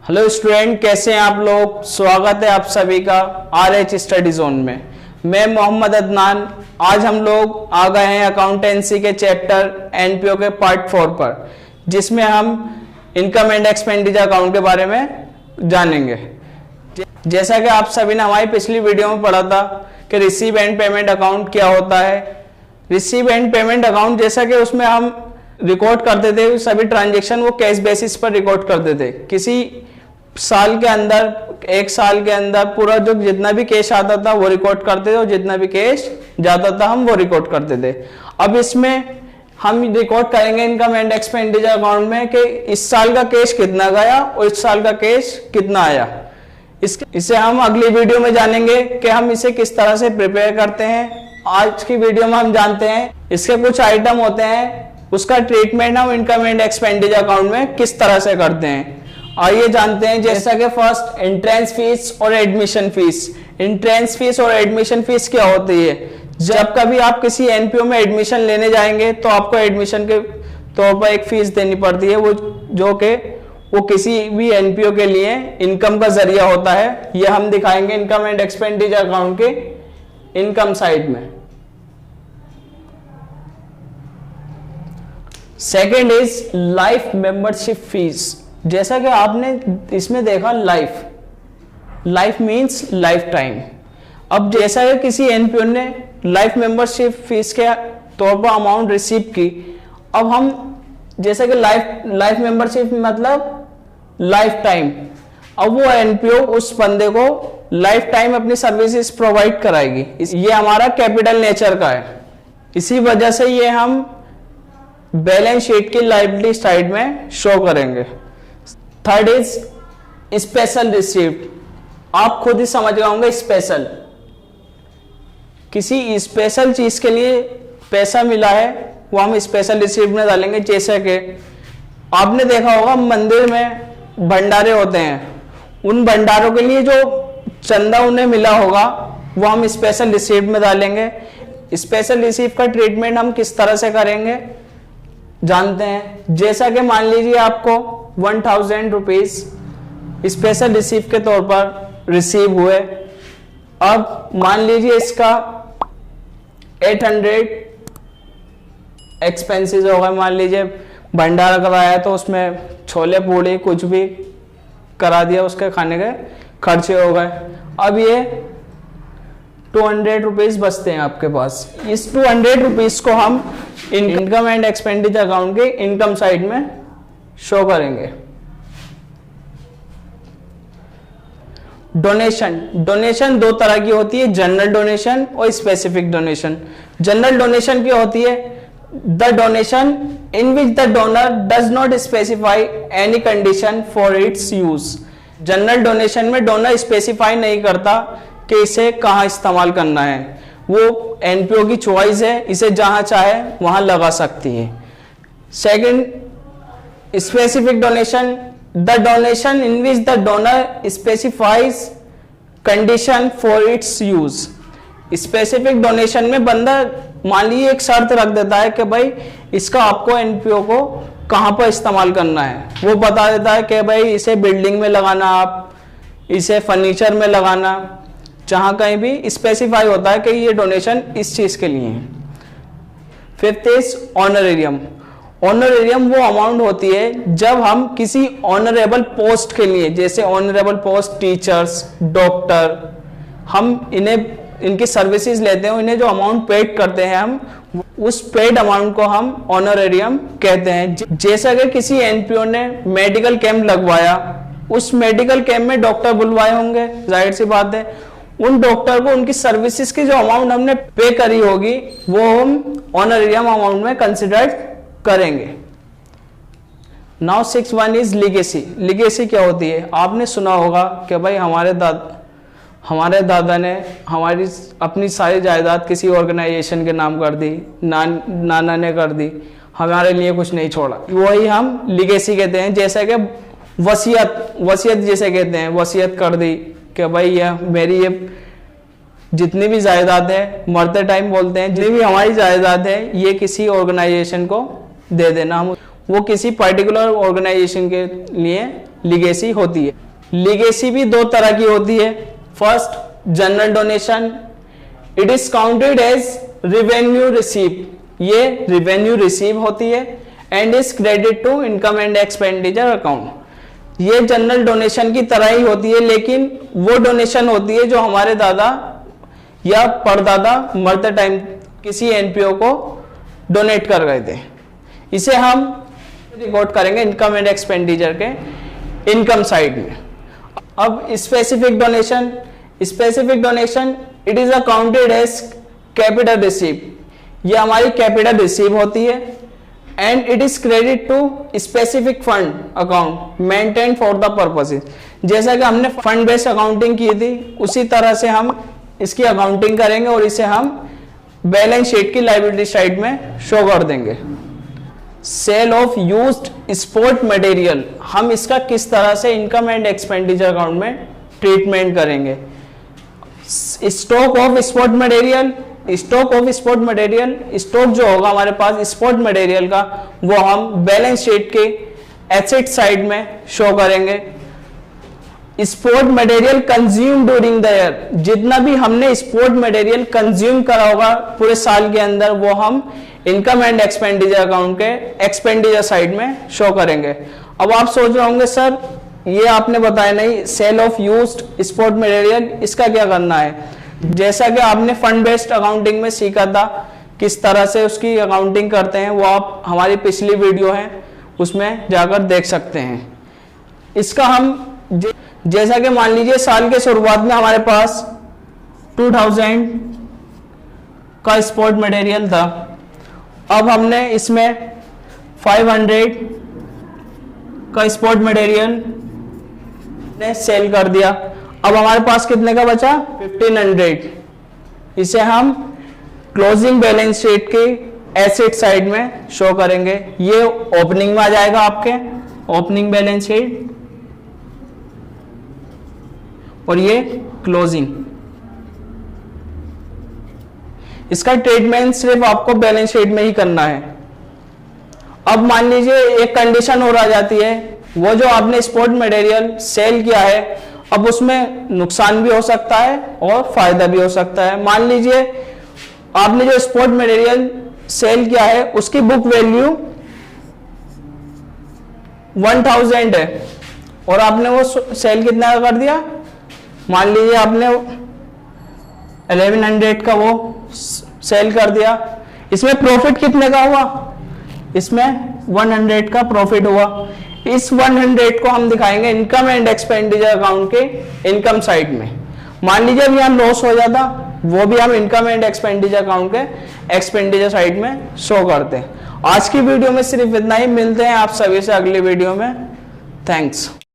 Hello student, कैसे हैं आप लोग। स्वागत है आप सभी का RH स्टडी जोन में। मैं मोहम्मद अदनान। आज हम लोग आ गए हैं अकाउंटेंसी के चैप्टर NPO के पार्ट 4 पर, जिसमें हम इनकम एंड एक्सपेंडिचर अकाउंट के बारे में जानेंगे। जैसा कि आप सभी ने हमारी पिछली वीडियो में पढ़ा था कि रिसीव एंड पेमेंट अकाउंट क्या होता है। रिसीव एंड पेमेंट अकाउंट जैसा कि उसमें हम रिकॉर्ड करते थे सभी ट्रांजेक्शन, वो कैश बेसिस पर रिकॉर्ड करते थे। किसी साल के अंदर, एक साल के अंदर पूरा जो जितना भी कैश आता था वो रिकॉर्ड करते थे और जितना भी कैश जाता था हम वो रिकॉर्ड करते थे। अब इसमें हम रिकॉर्ड करेंगे इनकम एंड एक्सपेंडिचर अकाउंट में कि इस साल का कैश कितना गया और इस साल का कैश कितना आया। इसे हम अगली वीडियो में जानेंगे कि हम इसे किस तरह से प्रिपेयर करते हैं। आज की वीडियो में हम जानते हैं इसके कुछ आइटम होते हैं, उसका ट्रीटमेंट हम इनकम एंड एक्सपेंडिचर अकाउंट में किस तरह से करते हैं। आइए जानते हैं। जैसा कि फर्स्ट एंट्रेंस फीस और एडमिशन फीस। एंट्रेंस फीस और एडमिशन फीस क्या होती है? जब कभी आप किसी NPO में एडमिशन लेने जाएंगे तो आपको एडमिशन के तौर पर एक फीस देनी पड़ती है, वो जो कि वो किसी भी NPO के लिए इनकम का जरिया होता है। यह हम दिखाएंगे इनकम एंड एक्सपेंडिचर अकाउंट के इनकम साइड में। Second is life membership fees. जैसा कि आपने इसमें देखा लाइफ मींस लाइफ टाइम। अब जैसा कि किसी NPO ने लाइफ मेंबरशिप फीस के तौर पर अमाउंट रिसीव की, अब हम जैसा कि लाइफ मेंबरशिप मतलब लाइफ टाइम, अब वो NPO उस बंदे को लाइफ टाइम अपनी सर्विसेज प्रोवाइड कराएगी। ये हमारा कैपिटल नेचर का है, इसी वजह से ये हम बैलेंस शीट की लायबिलिटी साइड में शो करेंगे। Third is special receipt. आप खुद ही समझ गए होंगे, स्पेशल किसी स्पेशल चीज के लिए पैसा मिला है वो हम स्पेशल रिसीप्ट में डालेंगे। जैसे कि आपने देखा होगा मंदिर में भंडारे होते हैं, उन भंडारों के लिए जो चंदा उन्हें मिला होगा वो हम स्पेशल रिसीप्ट में डालेंगे। स्पेशल रिसीप्ट का ट्रीटमेंट हम किस तरह से करेंगे जानते हैं। जैसा कि मान लीजिए आपको 1000 रुपीज स्पेशल रिसीप्ट के तौर पर रिसीव हुए। अब मान लीजिए इसका 800 एक्सपेंसेस हो गए। मान लीजिए भंडारा कराया तो उसमें छोले पूड़ी कुछ भी करा दिया, उसके खाने के खर्चे हो गए। अब ये 200 रुपीज बचते हैं आपके पास। इस 200 रुपीज को हम इनकम एंड एक्सपेंडिचर अकाउंट के इनकम साइड में शो करेंगे। डोनेशन दो तरह की होती है, जनरल डोनेशन और स्पेसिफिक डोनेशन। जनरल डोनेशन क्या होती है? The donation in which the donor does not specify any condition for its use. General donation में डोनर स्पेसिफाई नहीं करता कि इसे कहां इस्तेमाल करना है, वो NPO की चॉइस है, इसे जहां चाहे वहां लगा सकती है। Second specific donation, the donation in which the donor specifies condition for its use. Specific donation में बंदा मान लीजिए एक शर्त रख देता है कि भाई इसका आपको NPO को कहां पर इस्तेमाल करना है। वो बता देता है कि भाई इसे बिल्डिंग में लगाना, आप इसे फर्नीचर में लगाना, जहां कहीं भी स्पेसिफाई होता है कि ये डोनेशन इस चीज के लिए है। Fifth is honorarium. ऑनरेरियम वो अमाउंट होती है जब हम किसी ऑनरेबल पोस्ट के लिए, जैसे ऑनरेबल पोस्ट टीचर्स, डॉक्टर, हम इनकी सर्विसेज लेते हैं, इन्हें जो अमाउंट पेड करते हैं हम उस पेड अमाउंट को हम ऑनरेरियम कहते हैं। जैसा कि किसी NPO ने मेडिकल कैंप लगवाया, उस मेडिकल कैंप में डॉक्टर बुलवाए होंगे, जाहिर सी बात है उन डॉक्टर को उनकी सर्विसेज की जो अमाउंट हमने पे करी होगी वो हम ऑनरेरियम अमाउंट में कंसिडर करेंगे। Now 6.1 is legacy. लीगेसी क्या होती है? आपने सुना होगा कि भाई हमारे दादा ने हमारी अपनी सारी जायदाद किसी ऑर्गेनाइजेशन के नाम कर दी, नाना ने कर दी, हमारे लिए कुछ नहीं छोड़ा, वही हम लीगेसी कहते हैं। जैसे कि वसीयत जैसे कहते हैं, वसीयत कर दी कि भाई यह मेरी ये जितनी भी जायदाद है, मरते टाइम बोलते हैं जितनी भी हमारी जायदाद है ये किसी ऑर्गेनाइजेशन को दे देना, हम वो किसी पर्टिकुलर ऑर्गेनाइजेशन के लिए लीगेसी होती है। लीगेसी भी दो तरह की होती है। First, general donation, it is counted as revenue receive, ये रिवेन्यू रिसीव होती है and is credit to income and expenditure account. ये जनरल डोनेशन की तरह ही होती है, लेकिन वो डोनेशन होती है जो हमारे दादा या परदादा मरते टाइम किसी एनपीओ को डोनेट कर गए थे। इसे हम रिकॉर्ड करेंगे इनकम एंड एक्सपेंडिचर के इनकम साइड में। अब specific donation, it is accounted as capital receive, ये हमारी कैपिटल रिसीव होती है and it is credit to specific fund account maintain for the purposes. जैसा कि हमने फंड बेस्ड अकाउंटिंग की थी, उसी तरह से हम इसकी अकाउंटिंग करेंगे और इसे हम बैलेंस शीट की लायबिलिटी साइड में शो कर देंगे। Sale of used sport material, हम इसका किस तरह से इनकम एंड एक्सपेंडिचर अकाउंट में ट्रीटमेंट करेंगे। Stock of sport material, stock जो होगा हमारे पास स्पोर्ट मटेरियल का, वो हम बैलेंस शीट के एसेट साइड में शो करेंगे। Sport material consume during the year, जितना भी हमने स्पोर्ट मटेरियल कंज्यूम करा होगा पूरे साल के अंदर, वो हम इनकम एंड एक्सपेंडिचर अकाउंट के एक्सपेंडिचर साइड में शो करेंगे। अब आप सोच रहे होंगे सर ये आपने बताया नहीं, sale of used sport material, इसका क्या करना है। जैसा कि आपने फंड बेस्ड अकाउंटिंग में सीखा था किस तरह से उसकी अकाउंटिंग करते हैं, वो आप हमारी पिछली वीडियो है उसमें जाकर देख सकते हैं। इसका हम जैसा कि मान लीजिए साल के शुरुआत में हमारे पास 2000 का स्पोर्ट मटेरियल था, अब हमने इसमें 500 का स्पोर्ट मटेरियल ने सेल कर दिया। अब हमारे पास कितने का बचा, 1500। इसे हम क्लोजिंग बैलेंस शीट के एसेट साइड में शो करेंगे। ये ओपनिंग में आ जाएगा आपके, ओपनिंग बैलेंस शीट, और ये क्लोजिंग। इसका ट्रीटमेंट सिर्फ आपको बैलेंस शीट में ही करना है। अब मान लीजिए एक कंडीशन और आ जाती है, वो जो आपने स्पोर्ट मटेरियल सेल किया है, अब उसमें नुकसान भी हो सकता है और फायदा भी हो सकता है। मान लीजिए आपने जो स्पोर्ट मटेरियल सेल किया है उसकी बुक वैल्यू 1000 है और आपने वो सेल कितना कर दिया, मान लीजिए आपने 1100 का वो सेल कर दिया। इसमें प्रॉफिट कितने का हुआ, इसमें 100 का प्रॉफिट हुआ। इस 100 को हम दिखाएंगे इनकम एंड एक्सपेंडिचर अकाउंट के इनकम साइड में। मान लीजिए अब यहाँ लॉस हो जाता, वो भी हम इनकम एंड एक्सपेंडिचर अकाउंट के एक्सपेंडिचर साइड में शो करते हैं। आज की वीडियो में सिर्फ इतना ही, मिलते हैं आप सभी से अगली वीडियो में। थैंक्स।